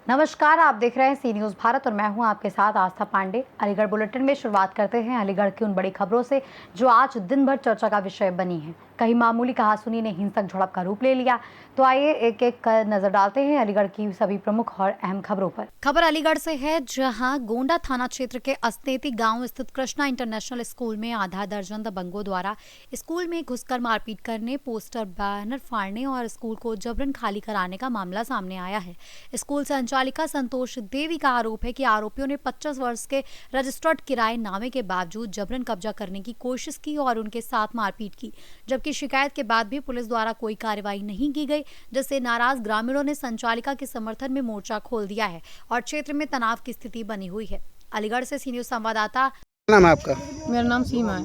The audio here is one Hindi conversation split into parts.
नमस्कार, आप देख रहे हैं सी न्यूज़ भारत और मैं हूं आपके साथ आस्था पांडे। अलीगढ़ बुलेटिन में शुरुआत करते हैं अलीगढ़ की उन बड़ी खबरों से जो आज दिन भर चर्चा का विषय बनी है। कहीं मामूली कहासुनी ने हिंसक झड़प का रूप ले लिया, तो आइए एक एक कर नजर डालते हैं अलीगढ़ की सभी प्रमुख और अहम खबरों पर। खबर अलीगढ़ से है, जहां गोंडा थाना क्षेत्र के अस्नेती गांव स्थित कृष्णा इंटरनेशनल स्कूल में आधा दर्जन दबंगों द्वारा स्कूल में घुसकर मारपीट करने, पोस्टर बैनर फाड़ने और स्कूल को जबरन खाली कराने का मामला सामने आया है। स्कूल संचालिका संतोष देवी का आरोप है कि आरोपियों ने 25 वर्ष के रजिस्टर्ड किराए नामे के बावजूद जबरन कब्जा करने की कोशिश की और उनके साथ मारपीट की, जबकि शिकायत के बाद भी पुलिस द्वारा कोई कार्रवाई नहीं की गई, जिससे नाराज ग्रामीणों ने संचालिका के समर्थन में मोर्चा खोल दिया है और क्षेत्र में तनाव की स्थिति बनी हुई है। अलीगढ़ से सी न्यूज़ संवाददाता। नाम है आपका? मेरा नाम सीमा है।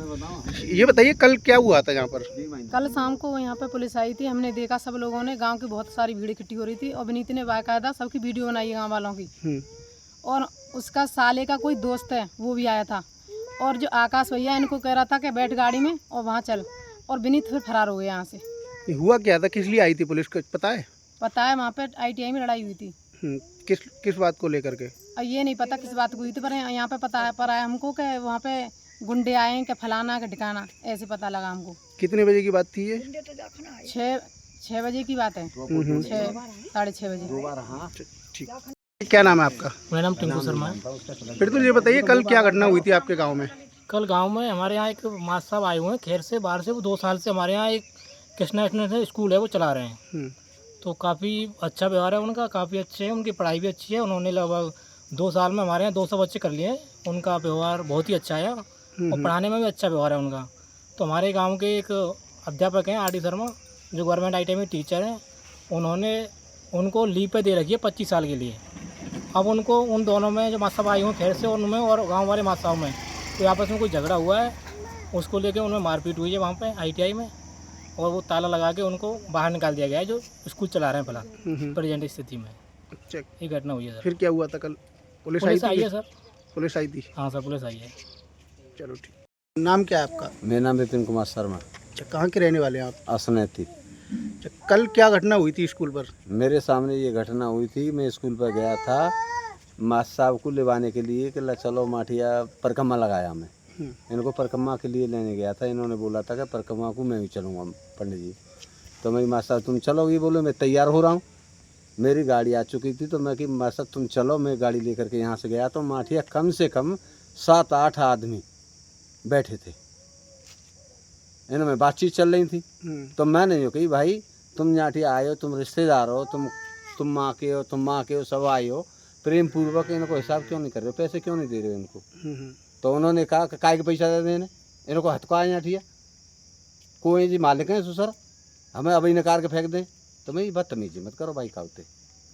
ये बताइए कल क्या हुआ था यहाँ पर? कल शाम को यहाँ पे पुलिस आई थी, हमने देखा सब लोगों ने, गांव की बहुत सारी भीड़ इकट्ठी हो रही थी और विनीत ने बाकायदा सबकी वीडियो बनाई है गाँव वालों की। और उसका साले का कोई दोस्त है वो भी आया था और जो आकाश भैया इनको कह रहा था कि बैठ गाड़ी में और वहाँ चल, और विनीत फिर फरार हो गया यहाँ से। ये हुआ क्या था, किस लिए आई थी पुलिस, कुछ पता है? पता है, वहाँ पे ITI में लड़ाई हुई थी। किस बात को लेकर के? और ये नहीं पता किस बात को हुई थी, पर यहाँ पे पता है पर आया हमको कि वहाँ पे गुंडे आए हैं कि फलाना का ठिकाना, ऐसे पता लगा हमको। कितने बजे की बात थी ये? 6 बजे की बात है, 6-6:30 बजे। ठीक। क्या नाम है आपका? मेरा नाम टिंकू शर्मा है। फिर तो ये बताइए कल क्या घटना हुई थी आपके गाँव में? कल गांव में हमारे यहाँ एक मास्टर साहब आए हुए हैं खैर से बाहर से। वो 2 साल से हमारे यहाँ एक कृष्णा इंटरनेशनल स्कूल है वो चला रहे हैं। तो काफ़ी अच्छा व्यवहार है उनका, काफ़ी अच्छे हैं, उनकी पढ़ाई भी अच्छी है। उन्होंने लगभग 2 साल में हमारे यहाँ 200 बच्चे कर लिए हैं। उनका व्यवहार बहुत ही अच्छा है और पढ़ाने में भी अच्छा व्यवहार है उनका। तो हमारे गाँव के एक अध्यापक हैं RD शर्मा, जो गवर्नमेंट ITI में टीचर हैं, उन्होंने उनको लीव पे दे रखी है 25 साल के लिए। अब उनको उन दोनों में जो मास्टर साहब आए हुए हैं खैर से उनमें और गाँव वाले मास्टर साहब में तो आपस में कोई झगड़ा हुआ है, उसको लेके उनमें मारपीट हुई है वहाँ पे ITI में, और वो ताला लगा के उनको बाहर निकाल दिया गया है जो स्कूल चला रहे हैं फिलहाल प्रेजेंट स्थिति में। ये घटना हुई है सर। फिर क्या हुआ था कल? पुलिस आई है सर? पुलिस आई थी? हाँ सर, पुलिस आई है। चलो ठीक। नाम क्या है आपका? मेरा नाम विपिन कुमार शर्मा। अच्छा, कहाँ के रहने वाले हैं आप? असनेती। कल क्या घटना हुई थी स्कूल पर? मेरे सामने ये घटना हुई थी, मैं स्कूल पर गया था मास्टर साहब को लेवाने के लिए कि चलो माठिया परिक्रमा लगाया। मैं इनको परिक्रमा के लिए लेने गया था। इन्होंने बोला था कि परिक्रमा को मैं भी चलूँगा पंडित जी। तो मेरी मास्टर साहब तुम चलो, ये बोलो मैं तैयार हो रहा हूँ। मेरी गाड़ी आ चुकी थी तो मैं कि मास्टर साहब तुम चलो, मैं गाड़ी लेकर के यहाँ से गया तो माठिया कम से कम 7-8 आदमी बैठे थे, इनमें बातचीत चल रही थी। तो मैंने जो कही भाई तुम माठिया आए हो, तुम रिश्तेदार हो, तुम माँ के हो, तुम माँ के हो, सब आए हो, प्रेम पूर्वक इनको हिसाब क्यों नहीं कर रहे हो, पैसे क्यों नहीं दे रहे हो इनको? तो उन्होंने कहा कि काय के पैसा दे देने, इनको हथकाया जाठिया कोई जी मालिक हैं ससुर, हमें अभी निकाल के फेंक दें। तो मैं बदतमीजी मत करो भाई काउते।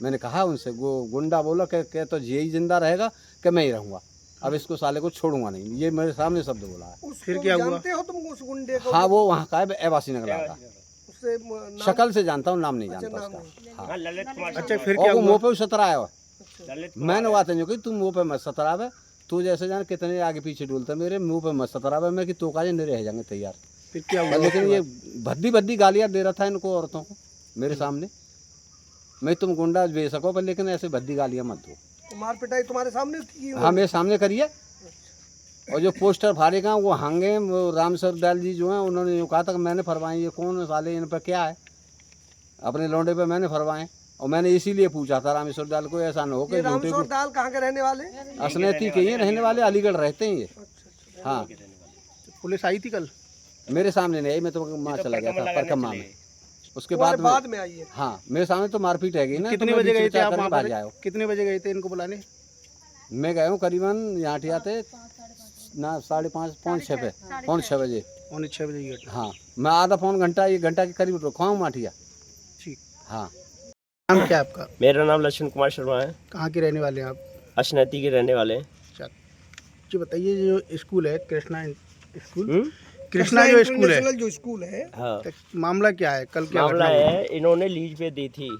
मैंने कहा उनसे, वो गुंडा बोला कि तो यही जिंदा रहेगा कि मैं ही रहूँगा, अब इसको साले को छोड़ूंगा नहीं। ये मेरे सामने शब्द बोला है। फिर क्या हुआ? जानते हो तुम उस गुंडे को? हाँ, वो वहाँ का है, एवासी नगर का। उससे शक्ल से जानता हूँ, नाम नहीं जानता उसका। हाँ। अच्छा, फिर क्या और हुआ? मुँह पे सतराया। मैंने बात नहीं की तू मुँह पे मत सतरावे, तू जैसे जान कितने आगे पीछे डोलता, मेरे मुँह पे मत सतरावे। मैं कि तो काजे नहीं रह जाएंगे तैयार। फिर क्या हुआ? लेकिन ये भद्दी गालियाँ दे रहा था इनको, औरतों को मेरे सामने। मैं तुम गुंडा बेच सको पर लेकिन ऐसे भद्दी गालियाँ मत दो। मार पिटाई तुम्हारे सामने की? हाँ, मेरे सामने करिए। और जो पोस्टर फाड़ेगा वो हांगे, वो राम सरदाल जी जो हैं उन्होंने यूँ कहा था कि मैंने फरवाए। ये कौन साले, इन पर क्या है? अपने लौंडे पे मैंने फरवाए। और मैंने इसीलिए पूछा था रामेश्वर दाल को, ऐसा न हो कि रामेश्वर दाल कहाँ के रहने वाले? असनेती के ही रहने वाले, अलीगढ़ रहते हैं ये। हाँ। पुलिस आई थी कल? मेरे सामने नहीं आई, मैं तो वहाँ चला गया था परिक्रमा में। उसके बाद में आई है? हाँ, मेरे सामने तो मारपीट है गई ना। कितने बजे गए थे आप वहाँ पर? कितने बजे गए थे इनको बुलाने? मैं गया हूँ करीबन यहाँ आते ना 5:30 पौन 6 बजे। 6 बजे। हाँ, मैं आधा पौन घंटा, 1 घंटा के करीब रुका हूँ माठिया। ठीक। हाँ। नाम क्या आपका? मेरा नाम लक्ष्मण कुमार शर्मा है। कहाँ के रहने वाले हैं आप? असनेती के रहने वाले हैं। अच्छा, जो बताइए जो स्कूल है कृष्णा स्कूल, कृष्णा जो स्कूल है, जो स्कूल है, हाँ, मामला क्या है? कल क्या मामला है, इन्होंने लीज पे दी थी,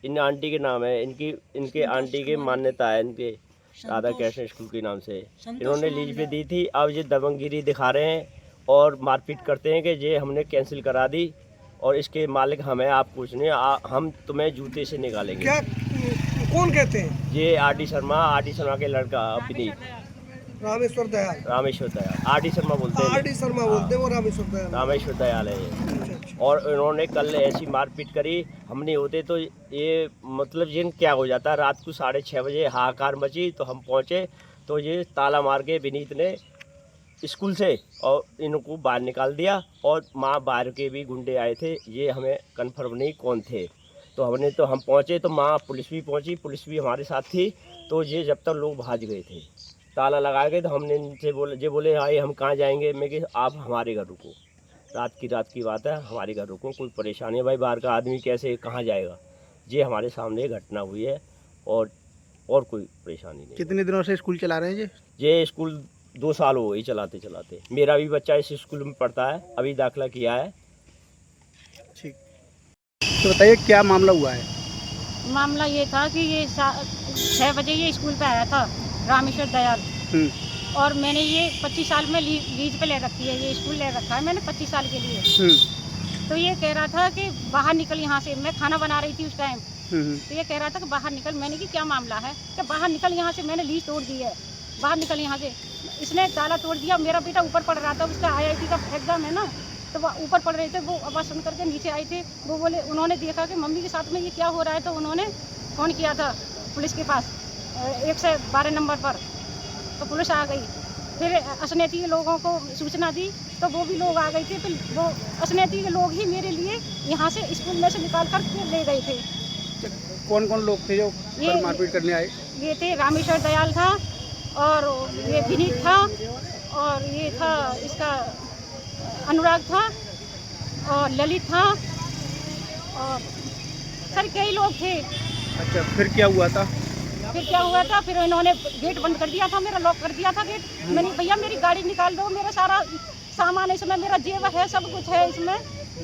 इन आंटी के नाम है, इनके आंटी के मान्यता है इनके, राधा कृष्ण स्कूल के नाम से इन्होंने लीज पे दी थी। अब ये दबंगगिरी दिखा रहे हैं और मारपीट करते हैं कि ये हमने कैंसिल करा दी और इसके मालिक हमें, आप कुछ नहीं, हम तुम्हें जूते से निकालेंगे। क्या कौन कहते हैं? ये आर डी शर्मा के लड़का विनीत, रामेश्वर दयाल। रामेश्वर दयाल, आर डी शर्मा बोलते हैं, आर डी शर्मा बोलते हैं, वो रामेश्वर दयाल। रामेश्वर दयाल है ये। अच्छा। और इन्होंने कल ऐसी मारपीट करी, हम नहीं होते तो ये मतलब जिन क्या हो जाता। रात को 6:30 बजे हाहाकार मची तो हम पहुँचे तो ये ताला मार के विनीत ने स्कूल से और इनको बाहर निकाल दिया। और माँ बाहर के भी गुंडे आए थे, ये हमें कन्फर्म नहीं कौन थे। तो हम पहुँचे तो माँ पुलिस भी पहुँची, पुलिस भी हमारे साथ थी। तो ये जब तक लोग भाग गए थे, ताला लगा गए, तो हमने इनसे बोले भाई हम कहाँ जाएंगे। मैं कि आप हमारे घर रुको, रात की बात है, हमारे घर रुको, कोई परेशानी है भाई, बाहर का आदमी कैसे कहाँ जाएगा। ये हमारे सामने घटना हुई है और कोई परेशानी नहीं। कितने दिनों से स्कूल चला रहे हैं ये स्कूल 2 साल हो गए चलाते। मेरा भी बच्चा इस स्कूल में पढ़ता है, अभी दाखिला किया है। ठीक, तो बताइए क्या मामला हुआ है? मामला ये था कि ये 6 बजे ये स्कूल पे आया था रामेश्वर दयाल, और मैंने ये 25 साल में लीज पे ले रखी है, ये स्कूल ले रखा है मैंने 25 साल के लिए। तो ये कह रहा था कि बाहर निकल यहाँ से। मैं खाना बना रही थी उस टाइम, तो ये कह रहा था कि बाहर निकल। मैंने कि क्या मामला है? कि बाहर निकल यहाँ से, मैंने लीज तोड़ दी है, बाहर निकल यहाँ से। इसने ताला तोड़ दिया। मेरा बेटा ऊपर पढ़ रहा था, उसका IIT का एग्जाम है ना, तो वो ऊपर पढ़ रहे थे। वो आवाज़ सुन करके नीचे आए थे। वो बोले, उन्होंने देखा कि मम्मी के साथ में ये क्या हो रहा है, तो उन्होंने फ़ोन किया था पुलिस के पास 112 नंबर पर। तो पुलिस आ गई, फिर असनेती के लोगों को सूचना दी, तो वो भी लोग आ गए थे। फिर वो असनेती के लोग ही मेरे लिए यहाँ से स्कूल में से निकाल कर फिर ले गए थे। कौन कौन लोग थे जो मारपीट करने आए? ये थे रामेश्वर दयाल था, और ये विनीत था, और ये था इसका अनुराग था, और ललित था, और सर कई लोग थे। अच्छा, फिर क्या हुआ था? फिर इन्होंने गेट बंद कर दिया था, मेरा लॉक कर दिया था गेट। मैंने भैया मेरी गाड़ी निकाल दो, मेरा सारा सामान है इसमें, मेरा जेब है, सब कुछ है इसमें,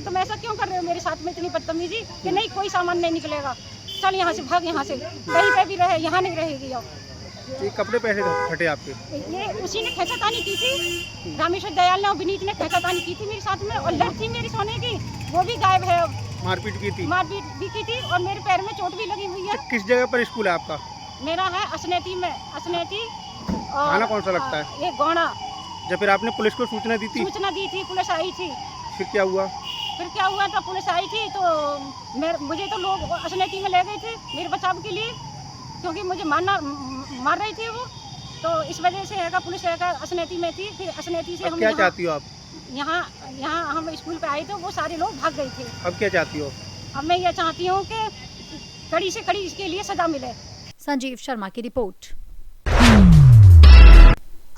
तुम ऐसा क्यों कर रहे हो मेरे साथ में इतनी बदतमीजी कि नहीं कोई सामान नहीं निकलेगा, चल यहाँ से भाग, यहाँ से कहीं पे भी रहे, यहाँ नहीं रहेगी। अब ये कपड़े पैसे फटे आपके? ये उसी ने खींचातानी की थी, रामेश्वर दयाल ने और विनीत ने खींचातानी की थी मेरे साथ में, और लड़ थी मेरी सोने की, वो भी गायब है। मारपीट की थी? मारपीट भी की थी, और मेरे पैर में चोट भी लगी हुई है। किस जगह पर स्कूल है आपका? मेरा है असनेती में, असनेती। थाना कौन सा लगता है? ये गौड़ा। जब फिर आपने पुलिस को सूचना दी थी? सूचना दी थी, पुलिस आई थी। फिर क्या हुआ? था पुलिस आई थी, तो मुझे तो लोग असनेती में ले गए थे मेरे बचाव के लिए, क्योंकि मुझे मार रहे थे वो। तो इस वजह से है पुलिस असनेती में थी। फिर असनेती से हम क्या चाहती हो आप? यहाँ हम स्कूल पे आए तो वो सारे लोग भाग गए थे। अब क्या चाहती हो? अब मैं ये चाहती हूँ कि कड़ी से कड़ी इसके लिए सजा मिले। संजीव शर्मा की रिपोर्ट।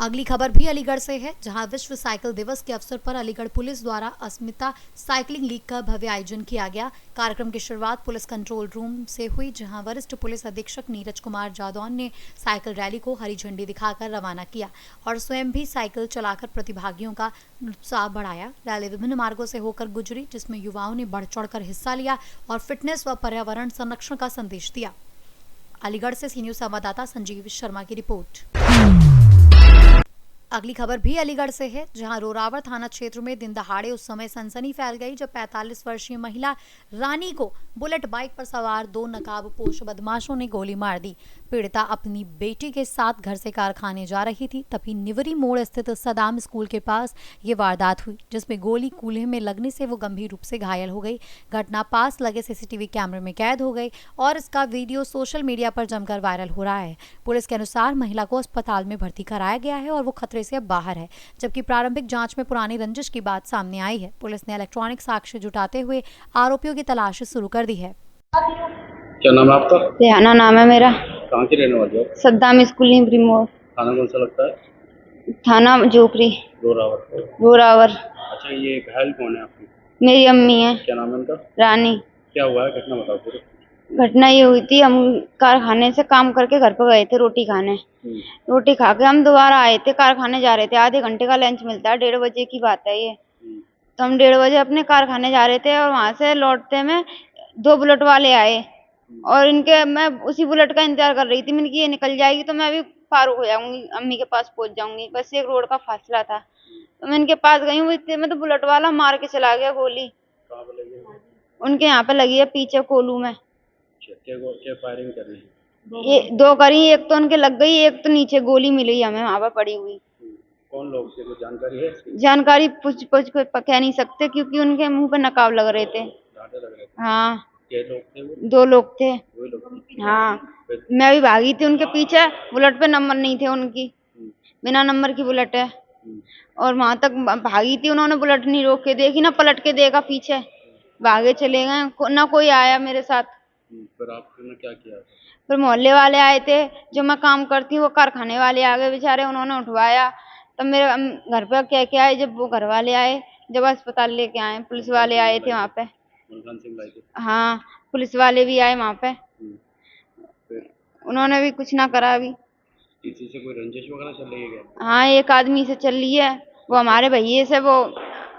अगली खबर भी अलीगढ़ से है, जहां विश्व साइकिल दिवस के अवसर पर अलीगढ़ पुलिस द्वारा अस्मिता साइकिलिंग लीग का भव्य आयोजन किया गया। कार्यक्रम की शुरुआत पुलिस कंट्रोल रूम से हुई, जहां वरिष्ठ पुलिस अधीक्षक नीरज कुमार जादौन ने साइकिल रैली को हरी झंडी दिखाकर रवाना किया और स्वयं भी साइकिल चलाकर प्रतिभागियों का उत्साह बढ़ाया। रैली विभिन्न मार्गों से होकर गुजरी, जिसमें युवाओं ने बढ़ चढ़कर हिस्सा लिया और फिटनेस व पर्यावरण संरक्षण का संदेश दिया। अलीगढ़ से सी न्यूज़ संवाददाता संजीव शर्मा की रिपोर्ट। अगली खबर भी अलीगढ़ से है, जहां रोरावर थाना क्षेत्र में दिन दहाड़े उस समय सनसनी फैल गई जब 45 वर्षीय महिला रानी को बुलेट बाइक पर सवार 2 नकाबपोश बदमाशों ने गोली मार दी। पीड़िता अपनी बेटी के साथ घर से कारखाने जा रही थी, तभी निवरी मोड़ स्थित सदाम स्कूल के पास ये वारदात हुई, जिसमें गोली कूल्हे में लगने से वो गंभीर रूप से घायल हो गई। घटना पास लगे CCTV कैमरे में कैद हो गई और इसका वीडियो सोशल मीडिया पर जमकर वायरल हो रहा है। पुलिस के अनुसार महिला को अस्पताल में भर्ती कराया गया है और वो खतरे से अब बाहर है, जबकि प्रारंभिक जांच में पुरानी रंजिश की बात सामने आई है। पुलिस ने इलेक्ट्रॉनिक साक्ष्य जुटाते हुए आरोपियों की तलाश शुरू कर दी है। क्या नाम है आपका? रेहाना नाम है मेरा। कहाँ की रहने वाली हो? सद्दाम स्कूल निवरी मोड़। थाना कौन सा लगता है? थाना जोपरी। रोरावर। अच्छा, ये घायल कौन है आपकी? मेरी अम्मी है। क्या नाम है उनका? रानी। क्या हुआ है, घटना बताओ पूरी। घटना ये हुई थी, हम कारखाने से काम करके घर पर गए थे रोटी खाने। रोटी खा के हम दोबारा आए थे, कारखाने जा रहे थे। आधे घंटे का लंच मिलता है, 1:30 बजे की बात है ये। तो हम 1:30 बजे अपने कारखाने जा रहे थे और वहां से लौटते में 2 बुलेट वाले आए और मैं उसी बुलेट का इंतजार कर रही थी। मैंने कि ये निकल जाएगी तो मैं अभी पार हो जाऊंगी, अम्मी के पास पहुंच जाऊंगी, बस एक रोड का फासला था। तो मैं इनके पास गई हूँ, इतने में तो बुलेट वाला मार के चला गया गोली। उनके यहाँ पे लगी है पीछे कोलू में। क्या फायरिंग कर रही है? ये 2 करी, एक तो उनके लग गई, एक तो नीचे गोली मिली हमें वहाँ पर पड़ी हुई। कौन लोग थे, कुछ जानकारी है इसकी? जानकारी कुछ कह नहीं सकते क्योंकि उनके मुंह पे नकाब लग रहे थे। लग रहे थे। हाँ, क्या लोग थे वो? 2 लोग थे। वही लोग थे। हाँ, मैं भी भागी थी उनके पीछे, बुलेट पे नंबर नहीं थे उनकी, बिना नंबर की बुलेट है। और वहां तक भागी थी, उन्होंने बुलेट नहीं रोक के देखी ना, पलट के देखा पीछे, भागे चले गए, ना कोई आया मेरे साथ। फिर आपने क्या किया? फिर मोहल्ले वाले आए थे, जो मैं काम करती हूँ वो कारखाने वाले आ गए बेचारे, उन्होंने उठवाया। तब मेरे घर पे कह के आए, जब वो घर वाले आए, जब अस्पताल लेके आए, पुलिस वाले आए थे वहाँ पे। हाँ, पुलिस वाले भी आए वहाँ पे, उन्होंने भी कुछ ना करा। अभी किसी से कोई रंजिश वगैरह चल रही है क्या? हाँ, एक आदमी से चल रही है, वो हमारे भैये से, वो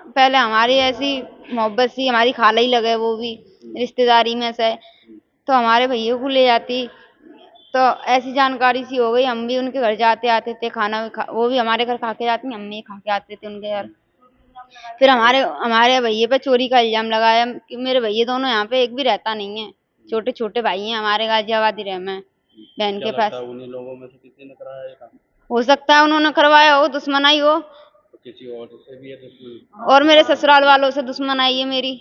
पहले हमारी ऐसी मोहब्बत सी, हमारी खाला ही लगे, वो भी रिश्तेदारी में से, तो हमारे भैये को ले जाती, तो ऐसी जानकारी सी हो गई। हम भी उनके घर जाते आते थे, खाना वो भी हमारे घर खा के जाती, हम भी खा के आते थे उनके घर। फिर हमारे भैये पे चोरी का इल्जाम लगाया कि मेरे भैये दोनों यहाँ पे एक भी रहता नहीं है, छोटे छोटे भाई हैं हमारे, गाजियाबाद रहे में बहन के पास। उन्हीं लोगों में से किसी ने कराया ये काम? हो सकता है उन्होंने करवाया हो, दुश्मनाई हो, तो किसी और से भी है दुश्मनी? और मेरे ससुराल वालों से दुश्मनाई है मेरी।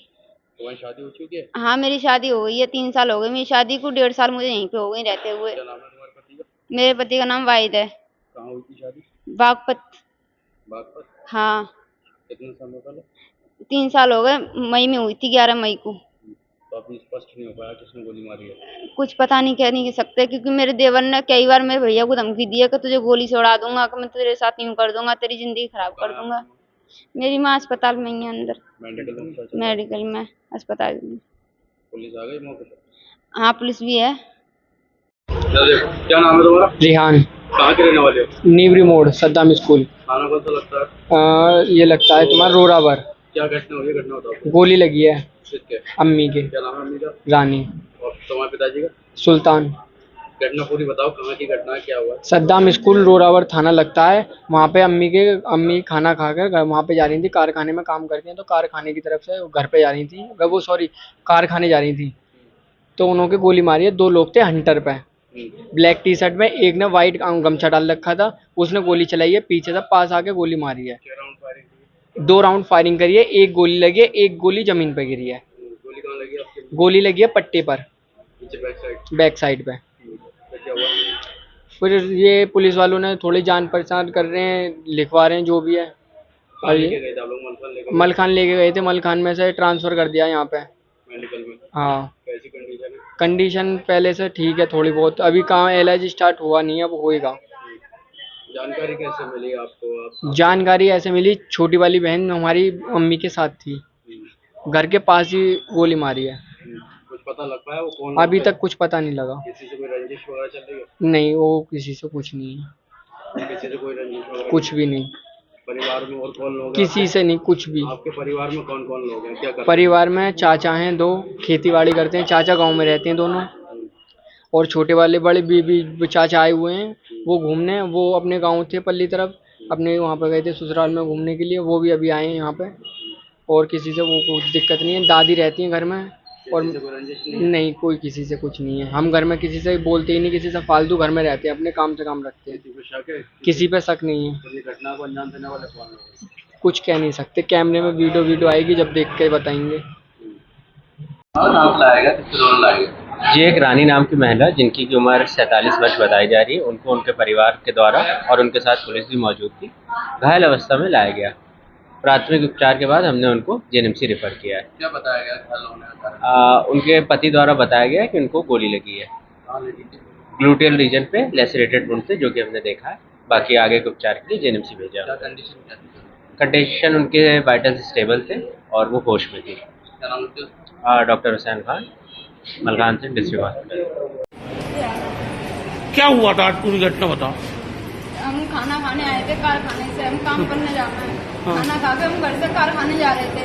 तुम्हारी शादी हो चुकी है? हाँ, मेरी शादी हो गई है, 3 साल हो गए मेरी शादी को, 1.5 साल मुझे यहीं पे हो गई रहते हुए। क्या नाम है तुम्हारे पति का? मेरे पति का नाम वाहिद है। कहाँ हुई थी शादी? बागपत। बागपत? हाँ, कितने सालों पहले? 3 साल हो गए, मई में हुई थी, 11 मई को। तो अभी स्पष्ट नहीं हो पाया किसने गोली मारी है? कुछ पता नहीं, कह नहीं सकते, क्योंकि मेरे देवर ने कई बार मेरे भैया को धमकी दी है कि तुझे गोली से उड़ा दूंगा, कि मैं तेरे साथ यूं कर दूंगा, तेरी जिंदगी खराब कर दूंगा। मेरी माँ अस्पताल में ही है, अंदर मेडिकल में, अस्पताल में। पुलिस आ गई मौके पर? हाँ, पुलिस भी है। क्या नाम है तुम्हारा? रिहान। कहाँ के रहने वाले हो? नीवरी मोड़, सद्दाम स्कूल। खाना कौन सा लगता है? ये लगता है तुम्हारा रोरावर। क्या घटना हुई है? घटना बताओ। गोली लगी है किसके? अम्मी के। क्या नाम है अम्मी का? रानी। और तुम्हारे पिताजी का? सुल्तान। घटना पूरी बताओ, कहाँ की घटना है, क्या हुआ? सद्दाम स्कूल रोरावर थाना लगता है, वहाँ पे अम्मी खाना खाकर वहाँ पे जा रही थी, कारखाने में काम करती हैं, तो कारखाने की तरफ से घर पे जा रही थी, कारखाने जा रही थी, तो उन्होंने गोली मारी है। 2 लोग थे हंटर पे, ब्लैक टी शर्ट में, एक ने वाइट गमछा डाल रखा था, उसने गोली चलाई है, पीछे से पास आके गोली मारी है। 2 राउंड फायरिंग करी है, एक गोली लगी है, एक गोली जमीन पे गिरी है। गोली कहाँ लगी आपके? गोली लगी है पट्टे पर, बैक साइड पे। क्या हुआ? फिर ये पुलिस वालों ने थोड़ी जान पहचान कर रहे हैं, लिखवा रहे हैं जो भी है। और ये मलखान लेके गए थे, मलखान में से ट्रांसफर कर दिया यहाँ पे मेडिकल में। हाँ, कैसी कंडीशन है? कंडीशन पहले से ठीक है थोड़ी बहुत, अभी कहाँ इलाज स्टार्ट हुआ नहीं है, अब होएगा। जानकारी कैसे मिली आपको? जानकारी ऐसे मिली, छोटी वाली बहन हमारी मम्मी के साथ थी, घर के पास ही गोली मारी है। कुछ पता लग पाया वो कौन? अभी तक कुछ पता नहीं लगा। किसी से कोई रंजिश वगैरह चल रही है? नहीं, वो किसी से कुछ नहीं है, किसी से कोई रंजिश वगैरह? कुछ भी नहीं। परिवार में और कौन लोग हैं? किसी से नहीं, कुछ भी। आपके परिवार में कौन कौन लोग हैं, क्या करते हैं? परिवार में चाचा हैं 2, खेती-बाड़ी करते हैं, चाचा गांव में रहते हैं दोनों, और छोटे वाले बड़े भी चाचा आए हुए हैं, वो घूमने, वो अपने गांव थे पल्ली तरफ, अपने वहाँ पे गए थे ससुराल में घूमने के लिए, वो भी अभी आए हैं यहाँ पे। और किसी से वो कुछ दिक्कत नहीं है, दादी रहती हैं घर में, और नहीं कोई किसी से कुछ नहीं है। हम घर में किसी से बोलते ही नहीं, किसी से फालतू घर में रहते हैं, अपने काम से काम रखते हैं, किसी पे शक नहीं है। घटना को अंजाम देने वाले कौन लोग? कुछ कह नहीं सकते, कैमरे में वीडियो आएगी, जब देख के बताएंगे। ये एक रानी नाम की महिला, जिनकी की उम्र 47 वर्ष बताई जा रही है, उनको उनके परिवार के द्वारा और उनके साथ पुलिस भी मौजूद थी, घायल अवस्था में लाया गया। प्राथमिक उपचार के बाद हमने उनको जेएनएमसी रेफर किया है। क्या बताया गया घायल होने का कारण? उनके पति द्वारा बताया गया कि उनको गोली लगी है ग्लूटियल रीजन पे, लेसरेटेड वुंड से, जो कि हमने देखा है। बाकी आगे के उपचार के लिए जेएनएमसी भेजा। क्या कंडीशन क्या थी? कंडीशन उनके वाइटल्स स्टेबल थे और वो होश में थी। क्या नाम है? Doctor Hussain Khan, Malkhan Singh district hospital. क्या हुआ था आज, पूरी घटना बताओ। हम खाना खाने आए थे कारखाने से, हम काम करने जाना है, खाना खा के हम घर से कारखाने जा रहे थे,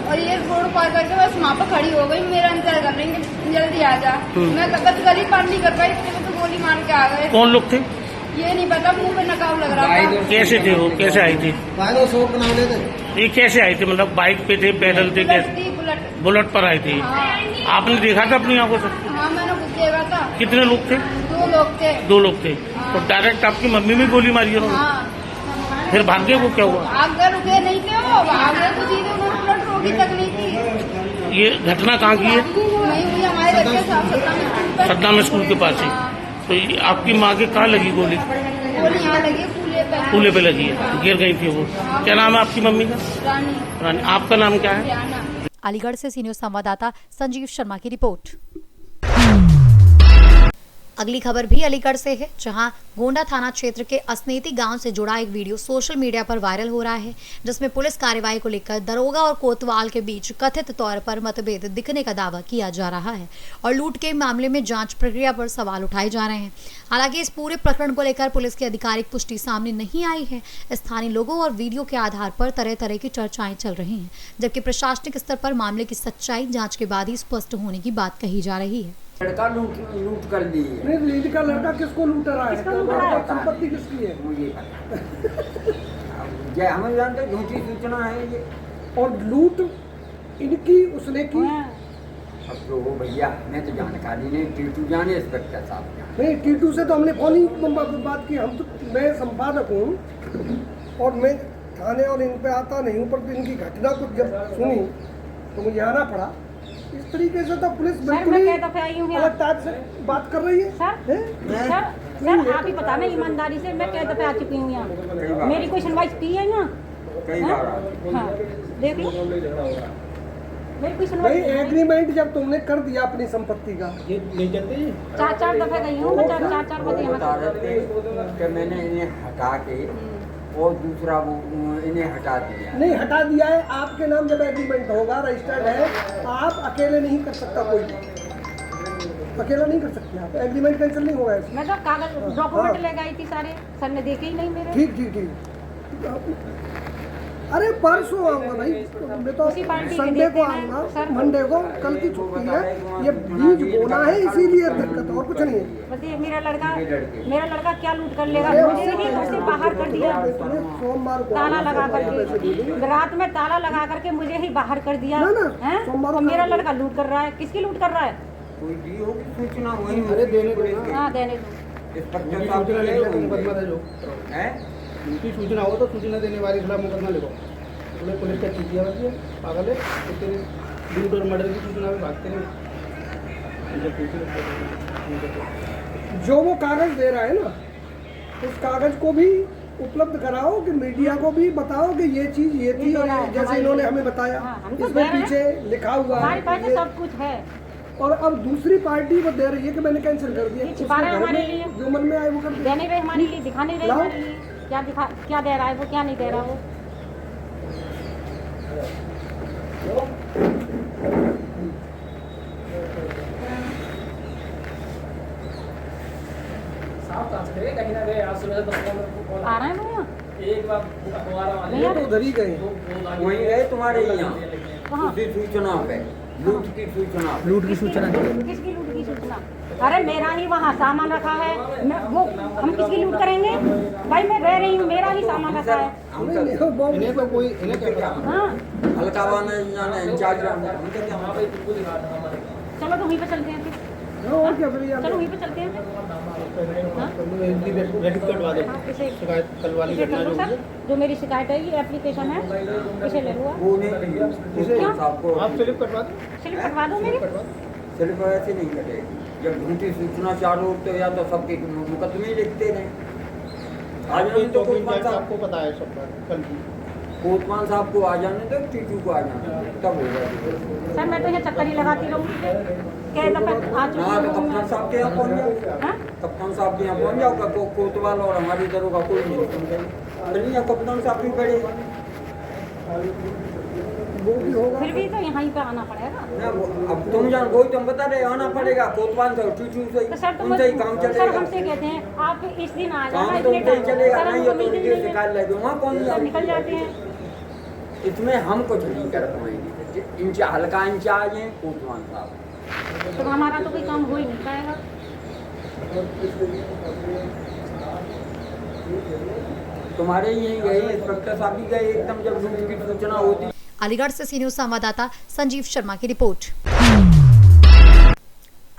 और ये रोड पार करके बस वहाँ पर खड़ी हो गई, मेरा इंतजार कर रही है जल्दी आ जा। मैं गली पार नहीं कर पाई, तो गोली मार के आ गए। कौन लोग थे? ये नहीं पता, मुंह पे नकाब लग रहा था। कैसे थे वो, कैसे आई थी? ये कैसे आई थी, मतलब बाइक पे थे, पैदल थे, कैसे? बुलेट पर आई थी। आपने देखा था अपनी आंखों से? हाँ, मैंने कुछ देखा था। कितने लोग थे? 2 लोग थे। 2 लोग थे। तो डायरेक्ट आपकी मम्मी में गोली मारी उन्होंने? हाँ। फिर भागे वो, क्या हुआ? आगे रुके नहीं थे वो, भागे तो सीधे उन्होंने बुलेट रोकी तक नहीं थी। ये घटना कहाँ की है? नहीं हुई हमारे घर के साथ, सद्दाम स्कूल के पास ही। तो ये आपकी माँ के कहाँ लगी गोली? गोली यहाँ लगी, कूले पे लगी है, गिर गई थी वो। क्या नाम है आपकी मम्मी का? रानी। रानी। आपका नाम क्या है? अलीगढ़ से सी न्यूज़ संवाददाता संजीव शर्मा की रिपोर्ट। अगली खबर भी अलीगढ़ से है, जहां गोंडा थाना क्षेत्र के असनेती गांव से जुड़ा एक वीडियो सोशल मीडिया पर वायरल हो रहा है, जिसमें पुलिस कार्रवाई को लेकर दरोगा और कोतवाल के बीच कथित तौर पर मतभेद दिखने का दावा किया जा रहा है और लूट के मामले में जांच प्रक्रिया पर सवाल उठाए जा रहे हैं। हालांकि इस पूरे प्रकरण को लेकर पुलिस की आधिकारिक पुष्टि सामने नहीं आई है। स्थानीय लोगों और वीडियो के आधार पर तरह तरह की चर्चाएं चल रही हैं, जबकि प्रशासनिक स्तर पर मामले की सच्चाई जाँच के बाद ही स्पष्ट होने की बात कही जा रही है। लड़का लूट कर ली है। नहीं, लीड का लड़का किसको लूट रहा है? संपत्ति किसकी है? मुझे ये हमें जानते, झूठी सूचना है ये। और लूट इनकी उसने की। अब तो हो भैया, मैं तो जानकारी नहीं, टीटू जाने, इंस्पेक्टर साहब जाने। नहीं, टीटू से तो हमने फोन ही बात की। हम तो, मैं संपादक हूँ और मैं थाने और इन पे आता नहीं हूँ, पर इनकी घटना को जब सुनी तो मुझे आना पड़ा। इस तरीके से तो पुलिस बिल्कुल ही अलग टाइप से बात कर रही है। सर आप ही पता ना ईमानदारी से, मैं कई दफे आ चुकी हूँ यहाँ, मेरी कोई सुनवाई की है ना? हाँ, देख लो मेरी कोई सुनवाई। एग्रीमेंट जब तुमने कर दिया अपनी संपत्ति का, ये ले जाते हैं। 4 दफे गई हूँ मैं, 4 बजे मैंने इन्हें हटा के और दूसरा वो इन्हें हटा दिया। नहीं हटा दिया है, आपके नाम जब एग्रीमेंट होगा, रजिस्टर्ड है, आप अकेले नहीं कर सकता, कोई अकेला नहीं कर सकते आप। एग्रीमेंट कैंसिल नहीं होगा। मैं तो कागज डॉक्यूमेंट ले गई थी सारे, सर ने देखे ही नहीं मेरे। ठीक। अरे परसों आऊँगा भाई, मैं तो संडे को आऊँगा, मंडे को, कल की छुट्टी है। ये बीज बोना है, इसीलिए दिक्कत, और कुछ नहीं है। बताइए मेरा लड़का क्या लूट कर लेगा? मुझे ही घर से बाहर कर दिया, सोमवार को ताला लगा करके, रात में ताला लगा करके मुझे ही बाहर कर दिया है। और मेरा लड़का लूट कर रहा है, किसकी लूट कर रहा है? कोई दी होगी सूचना, वही हाँ देने दो। इंस्पेक्टर साहब है, उनकी सूचना हो तो सूचना देने वाले खिलाफ मुकदमा लिखो। उन्हें पुलिस का चीटिया बची है, पागल है, इतने लूट और मर्डर की सूचना भी भागते हैं। जो वो कागज दे रहा है ना, उस कागज को भी उपलब्ध कराओ, कि मीडिया को भी बताओ कि ये चीज ये थी, और जैसे इन्होंने हमें बताया, इसमें पीछे लिखा हुआ है, सब कुछ है। और अब दूसरी पार्टी वो दे रही है कि मैंने कैंसिल कर दिया। जो मन में आए वो कर देने रहे हमारे लिए, दिखाने रहे हमारे लिए, क्या दे रहा है वो, क्या नहीं दे रहा वो। आ रहे हैं भैया, वो तो उधर ही गए, वहीं गए तुम्हारे यहाँ सूचना पे, लूट की सूचना। किसकी लूट की सूचना? अरे मेरा ही वहाँ सामान रखा है, वो हम किसकी लूट करेंगे भाई? मैं रह रही हूँ, मेरा ही सामान रखा है। हाँ हल्का इंचार्ज, चलो तो वहीं पे चलते हैं फिर। और क्या फिर चलो वहीं पे चलते हैं सर। जो मेरी शिकायत है, ये एप्लीकेशन है, इसे ले लो आप। स्लिप कटवा दो मेरी। सिर्फ ऐसे नहीं कटेगी, जब झूठी सूचना चालू होते हो, या तो सबके मुकदमे ही लिखते रहे। आज तो आपको पता है सब कल की कोतवाल साहब को आ जाने दो, टीटू को आ जाने दो, तब होगा। सर मैं तो यहाँ चक्कर ही लगाती रहूँगी, क्या कप्तान साहब के यहाँ पहुँच जाओ, कप्तान साहब के यहाँ पहुँच जाओ, कोतवाल और हमारी दरों का कोई नहीं। कप्तान साहब भी बड़े, फिर भी तो यहाँ पे आना पड़ेगा। अब तुम जान, वही तुम बता रहे, आना पड़ेगा। कोतवाल से टीटू से उनसे ही काम चलेगा। सर हमसे कहते हैं आप इस दिन आ जाना, काम तो उनसे ही चलेगा, नहीं तो उनके शिकायत लगे वहाँ कौन निकल जाते हैं। इसमें हम कुछ नहीं कर पाएंगे। हल्का इंचार्ज है कोतवाल साहब, तो हमारा तो कोई काम हो ही नहीं पाएगा। तुम्हारे यहीं गए, इंस्पेक्टर साहब भी गए एकदम जब लूट की सूचना होती। अलीगढ़ से सी न्यूज संवाददाता संजीव शर्मा की रिपोर्ट।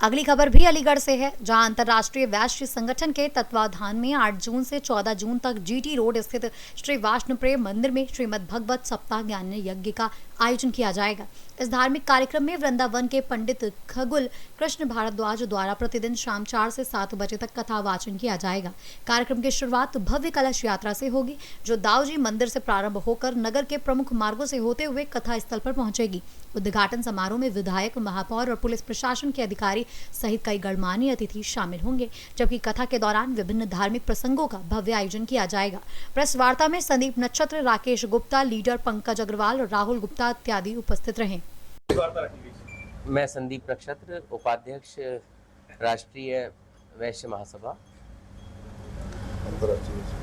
अगली खबर भी अलीगढ़ से है, जहां अंतर्राष्ट्रीय वैश्य संगठन के तत्वाधान में 8 जून से 14 जून तक जीटी रोड स्थित श्री वाष्णप्रिय मंदिर में श्रीमद् भगवत सप्ताह ज्ञान यज्ञ का आयोजन किया जाएगा। इस धार्मिक कार्यक्रम में वृंदावन के पंडित खगुल कृष्ण भारद्वाज द्वारा प्रतिदिन शाम 4 से 7 बजे तक कथा वाचन किया जाएगा। कार्यक्रम की शुरुआत भव्य कलश यात्रा से होगी, जो दाऊजी मंदिर से प्रारंभ होकर नगर के प्रमुख मार्गों से होते हुए कथा स्थल पर पहुंचेगी। उद्घाटन समारोह में विधायक, महापौर और पुलिस प्रशासन के अधिकारी सहित कई गणमान्य अतिथि शामिल होंगे, जबकि कथा के दौरान विभिन्न धार्मिक प्रसंगों का भव्य आयोजन किया जाएगा। प्रेस वार्ता में संदीप नक्षत्र, राकेश गुप्ता, लीडर पंकज अग्रवाल और राहुल गुप्ता इत्यादि उपस्थित रहे। मैं संदीप नक्षत्र, उपाध्यक्ष राष्ट्रीय वैश्य महासभा,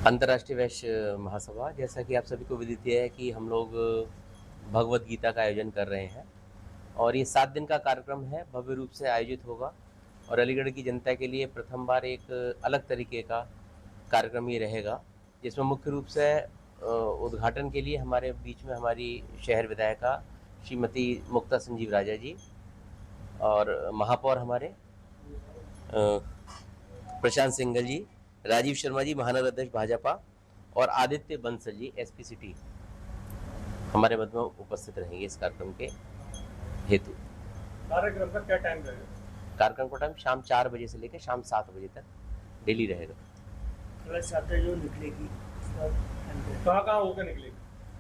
अंतर्राष्ट्रीय वैश्य महासभा। जैसा कि आप सभी को विदित है कि हम लोग भगवत गीता का आयोजन कर रहे हैं और ये 7 दिन का कार्यक्रम है, भव्य रूप से आयोजित होगा और अलीगढ़ की जनता के लिए प्रथम बार एक अलग तरीके का कार्यक्रम ये रहेगा, जिसमें मुख्य रूप से उद्घाटन के लिए हमारे बीच में हमारी शहर विधायिका श्रीमती मुक्ता संजीव राजा जी और महापौर हमारे प्रशांत सिंगल जी, राजीव शर्मा जी महानगर अध्यक्ष भाजपा और आदित्य बंसल जी एसपी सिटी हमारे मध्य में उपस्थित रहेंगे इस कार्यक्रम के हेतु। कार्यक्रम का क्या टाइम रहेगा? कार्यक्रम का टाइम शाम 4 बजे से लेकर शाम 7 बजे तक डेली रहेगा। कलश यात्रा जो निकलेगी कहाँ होकर निकलेगी?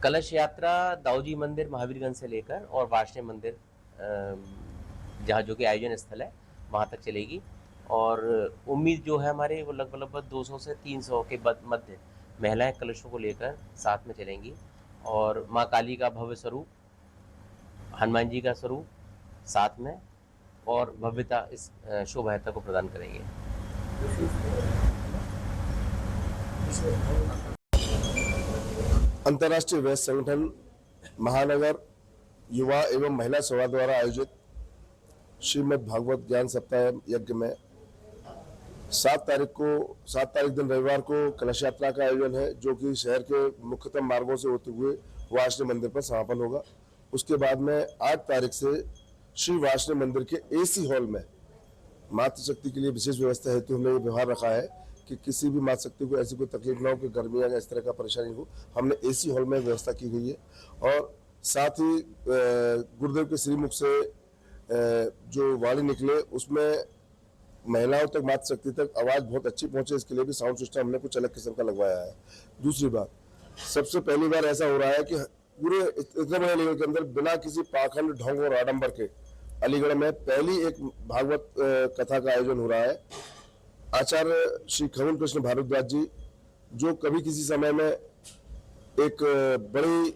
कलश यात्रा दाऊजी मंदिर महावीरगंज से लेकर और वाष्णेय मंदिर जहाँ जो कि आयोजन स्थल है वहाँ तक चलेगी और उम्मीद जो है हमारे वो लगभग 200 से 300 के मध्य महिलाएं कलशों को लेकर साथ में चलेंगी और माँ काली का भव्य स्वरूप, हनुमान जी का स्वरूप साथ में और भव्यता इस शोभा यात्रा को प्रदान करेंगे। अंतर्राष्ट्रीय वैश्य संगठन महानगर युवा एवं महिला सभा द्वारा आयोजित श्रीमद् भागवत ज्ञान सप्ताह यज्ञ में 7 तारीख दिन रविवार को कलश यात्रा का आयोजन है, जो कि शहर के मुख्यतम मार्गों से होते हुए वाष्णेय मंदिर पर समापन होगा। उसके बाद में 8 तारीख से श्री वाष्णेय मंदिर के एसी हॉल में मातृशक्ति के लिए विशेष व्यवस्था हेतु हमने ये व्यवहार रखा है कि किसी भी मातृशक्ति को ऐसी कोई तकलीफ ना हो कि गर्मियाँ या इस तरह का परेशानी हो, हमने एसी हॉल में व्यवस्था की गई है। और साथ ही गुरुदेव के श्रीमुख से जो वाणी निकले उसमें महिलाओं तक मातृशक्ति तक आवाज़ बहुत अच्छी पहुंचे, इसके लिए भी साउंड सिस्टम हमने कुछ अलग किस्म का लगवाया है। दूसरी बात, सबसे पहली बार ऐसा हो रहा है कि पूरे इतने बड़े अलीगढ़ के अंदर बिना किसी पाखंड, ढोंग और आडंबर के अलीगढ़ में पहली एक भागवत कथा का आयोजन हो रहा है। आचार्य श्री खगुल कृष्ण भारद्वाज जी, जो कभी किसी समय में एक बड़ी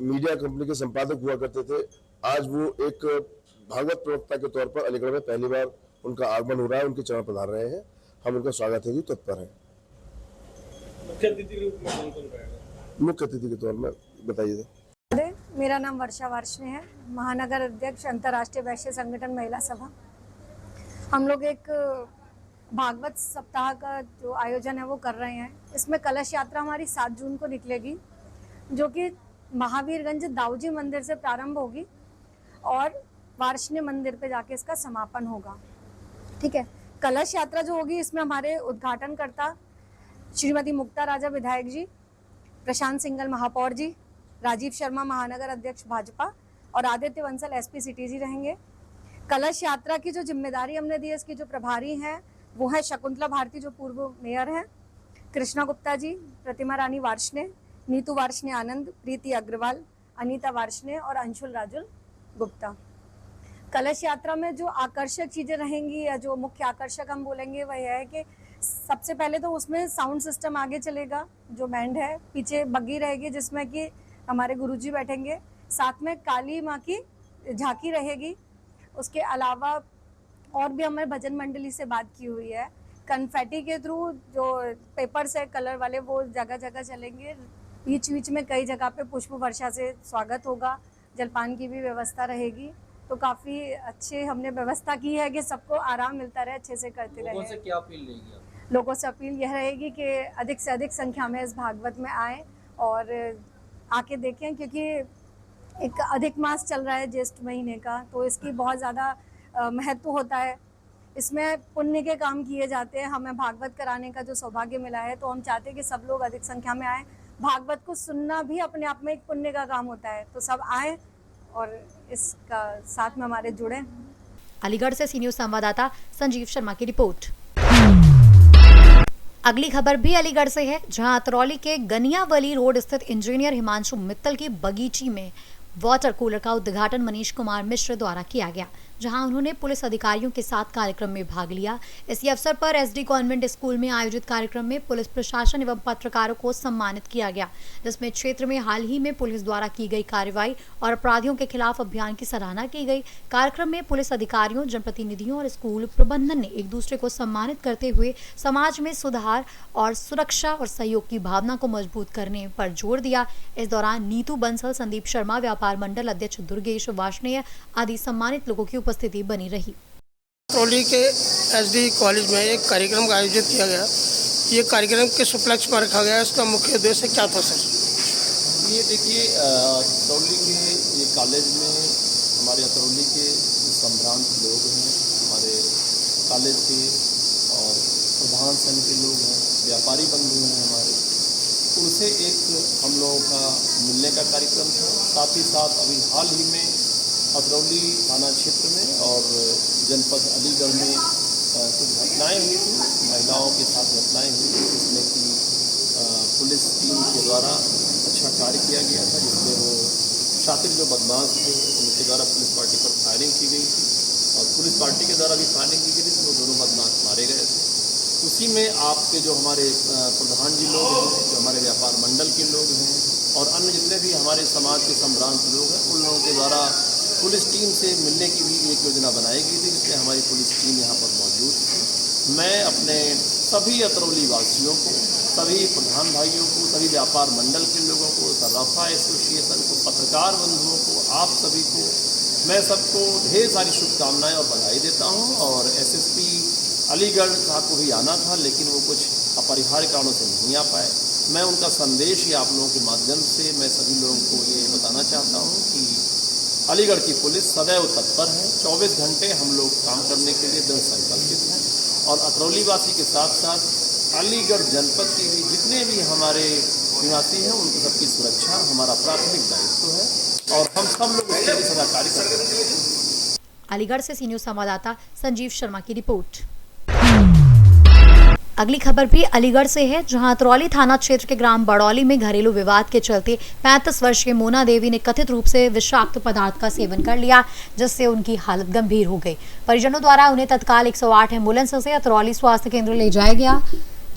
मीडिया कंपनी के संपादक हुआ करते थे, आज वो एक भागवत प्रवक्ता के तौर पर अलीगढ़ में पहली बार उनका आगमन हो रहा है, उनके चरण पधार रहे हैं। हम उनका स्वागत हेतु तत्पर हैं। मुख्य अतिथि के रूप में कौन कौन रहेगा? मुख्य अतिथि के तौर में बताइए। मेरा नाम वर्षा वार्ष्णेय है, महानगर अध्यक्ष अंतर्राष्ट्रीय वैश्य संगठन महिला सभा। हम लोग एक भागवत सप्ताह का जो आयोजन है वो कर रहे हैं। इसमें कलश यात्रा हमारी 7 जून को निकलेगी, जो कि महावीरगंज दाऊजी मंदिर से प्रारंभ होगी और वार्ष्णेय मंदिर पे जाके इसका समापन होगा। ठीक है, कलश यात्रा जो होगी इसमें हमारे उद्घाटनकर्ता श्रीमती मुक्ता राजा विधायक जी, प्रशांत सिंगल महापौर जी, राजीव शर्मा महानगर अध्यक्ष भाजपा और आदित्य बंसल एसपी सिटी जी रहेंगे। कलश यात्रा की जो जिम्मेदारी हमने दी है, इसकी जो प्रभारी हैं वो है शकुंतला भारती जो पूर्व मेयर हैं, कृष्णा गुप्ता जी, प्रतिमा रानी वार्ष्णेय, नीतू वार्ष्णेय आनंद, प्रीति अग्रवाल, अनीता वार्ष्णेय और अंशुल राजुल गुप्ता। कलश यात्रा में जो आकर्षक चीज़ें रहेंगी या जो मुख्य आकर्षक हम बोलेंगे वह यह है कि सबसे पहले तो उसमें साउंड सिस्टम आगे चलेगा, जो बैंड है, पीछे बग्गी रहेगी जिसमें कि हमारे गुरुजी बैठेंगे, साथ में काली माँ की झांकी रहेगी। उसके अलावा और भी हमारे भजन मंडली से बात की हुई है। कन्फेटी के थ्रू जो पेपर्स है कलर वाले वो जगह जगह चलेंगे। बीच बीच में कई जगह पे पुष्प वर्षा से स्वागत होगा, जलपान की भी व्यवस्था रहेगी। तो काफ़ी अच्छे हमने व्यवस्था की है कि सबको आराम मिलता रहे, अच्छे से करते रहे। क्या अपील रहेगी? लोगों से अपील यह रहेगी कि अधिक से अधिक संख्या में इस भागवत में आए और आके देखें, क्योंकि एक अधिक मास चल रहा है ज्येष्ठ महीने का, तो इसकी बहुत ज़्यादा महत्व होता है। इसमें पुण्य के काम किए जाते हैं। हमें भागवत कराने का जो सौभाग्य मिला है, तो हम चाहते हैं कि सब लोग अधिक संख्या में आए। भागवत को सुनना भी अपने आप में एक पुण्य का काम होता है, तो सब आए और इसका साथ में हमारे जुड़े। अलीगढ़ से सी न्यूज़ संवाददाता संजीव शर्मा की रिपोर्ट। अगली खबर भी अलीगढ़ से है, जहां अतरौली के गनियावली रोड स्थित इंजीनियर हिमांशु मित्तल की बगीची में वाटर कूलर का उद्घाटन मनीष कुमार मिश्र द्वारा किया गया, जहां उन्होंने पुलिस अधिकारियों के साथ कार्यक्रम में भाग लिया। इसी अवसर पर एसडी कॉन्वेंट स्कूल में आयोजित कार्यक्रम में पुलिस प्रशासन एवं पत्रकारों को सम्मानित किया गया, जिसमें क्षेत्र में हाल ही में पुलिस द्वारा की गई कार्रवाई और अपराधियों के खिलाफ अभियान की सराहना की गई। कार्यक्रम में पुलिस अधिकारियों, जनप्रतिनिधियों और स्कूल प्रबंधन ने एक दूसरे को सम्मानित करते हुए समाज में सुधार और सुरक्षा और सहयोग की भावना को मजबूत करने पर जोर दिया। इस दौरान नीतू बंसल, संदीप शर्मा, व्यापार मंडल अध्यक्ष दुर्गेश वार्ष्णेय आदि सम्मानित लोगों की उपस्थिति बनी रही। अतरौली के एसडी कॉलेज में एक कार्यक्रम का आयोजित किया गया। ये कार्यक्रम किस उपलक्ष्य में रखा गया, इसका मुख्य उद्देश्य क्या था सर? ये देखिए, अतरौली के ये कॉलेज में हमारे अतरौली के संभ्रांत लोग हैं, हमारे कॉलेज के और प्रधान संघ के लोग हैं, व्यापारी बंधु हैं हमारे, उनसे एक हम लोगों का मिलने का कार्यक्रम था। साथ ही साथ अभी हाल ही में अतरौली थाना क्षेत्र में और जनपद अलीगढ़ में कुछ घटनाएं हुई थी, महिलाओं के साथ घटनाएं हुई थी, जिसमें कि पुलिस टीम के द्वारा अच्छा कार्य किया गया था, जिसमें वो शातिर जो बदमाश थे उनके द्वारा पुलिस पार्टी पर फायरिंग की गई थी और पुलिस पार्टी के द्वारा भी फायरिंग की गई थी, वो दोनों बदमाश मारे गए थे। उसी में आपके जो हमारे प्रधान जी लोग हैं, जो हमारे व्यापार मंडल के लोग हैं और अन्य जितने भी हमारे समाज के सम्भ्रांत लोग हैं, उन लोगों के द्वारा पुलिस टीम से मिलने की भी एक योजना बनाई गई थी, जिसमें हमारी पुलिस टीम यहाँ पर मौजूद थी। मैं अपने सभी अतरौली वासियों को, सभी प्रधान भाइयों को, सभी व्यापार मंडल के लोगों को, सर्राफा एसोसिएशन को, पत्रकार बंधुओं को, आप सभी को, मैं सबको ढेर सारी शुभकामनाएं और बधाई देता हूँ। और एसएसपी अलीगढ़ साहब को भी आना था, लेकिन वो कुछ अपरिहार्य कारणों से नहीं आ पाए। मैं उनका संदेश ही आप लोगों के माध्यम से मैं सभी लोगों को ये बताना चाहता हूँ कि अलीगढ़ की पुलिस सदैव तत्पर है, 24 घंटे हम लोग काम करने के लिए दृढ़ संकल्पित हैं और अतरौली वासी के साथ साथ अलीगढ़ जनपद के भी जितने भी हमारे निवासी हैं, उनकी सबकी सुरक्षा हमारा प्राथमिक दायित्व है और हम सब लोग इसके लिए सदा कार्य करते हैं। अलीगढ़ से सी न्यूज़ संवाददाता संजीव शर्मा की रिपोर्ट। अगली खबर भी अलीगढ़ से है, जहां अतरौली थाना क्षेत्र के ग्राम बड़ौली में घरेलू विवाद के चलते 35 वर्षीय मोना देवी ने कथित रूप से विषाक्त पदार्थ का सेवन कर लिया, जिससे उनकी हालत गंभीर हो गई। परिजनों द्वारा उन्हें तत्काल 108 एम्बुलेंस से अतरौली स्वास्थ्य केंद्र ले जाया गया,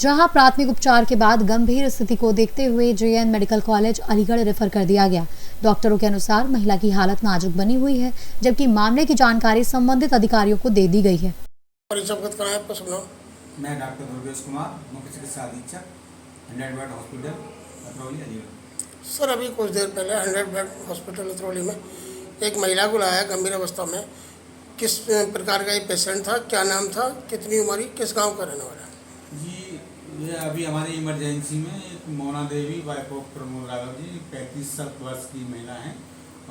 जहां प्राथमिक उपचार के बाद गंभीर स्थिति को देखते हुए JN medical college Aligarh refer कर दिया गया। डॉक्टरों के अनुसार महिला की हालत नाजुक बनी हुई है, जबकि मामले की जानकारी संबंधित अधिकारियों को दे दी गई है। मैं डॉक्टर दुर्गेश कुमार, मुख्य चिकित्सा अधीक्षक 100 bed hospital Atrauli Aligarh. Sir, अभी कुछ देर पहले 100 बेड हॉस्पिटल अतरौली में एक महिला को लाया गंभीर अवस्था में। किस प्रकार का ये पेशेंट था, क्या नाम था, कितनी उम्र, किस गांव का रहने वाला? जी, ये अभी हमारी इमरजेंसी में एक मोना देवी वाइफ ऑफ प्रमोद राघव जी 35 वर्ष की महिला हैं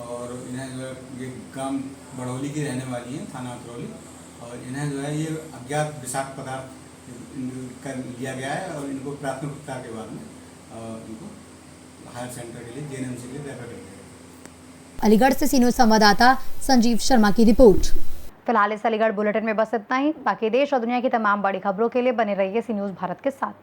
और इन्हें जो है ये गांव बड़ौली की रहने वाली हैं, थाना अतरौली, और इन्हें जो है ये अज्ञात विषाक्त पदार्थ कर लिया गया है और इनको प्राथमिक उपचार के बाद में इनको हायर सेंटर के लिए जेएनएमसी के लिए रेफर कर दिया गया। अलीगढ़ से सी न्यूज़ संवाददाता संजीव शर्मा की रिपोर्ट। फिलहाल इस अलीगढ़ बुलेटिन में बस इतना ही। बाकी देश और दुनिया की तमाम बड़ी खबरों के लिए बने रहिए सी न्यूज़ भारत के साथ।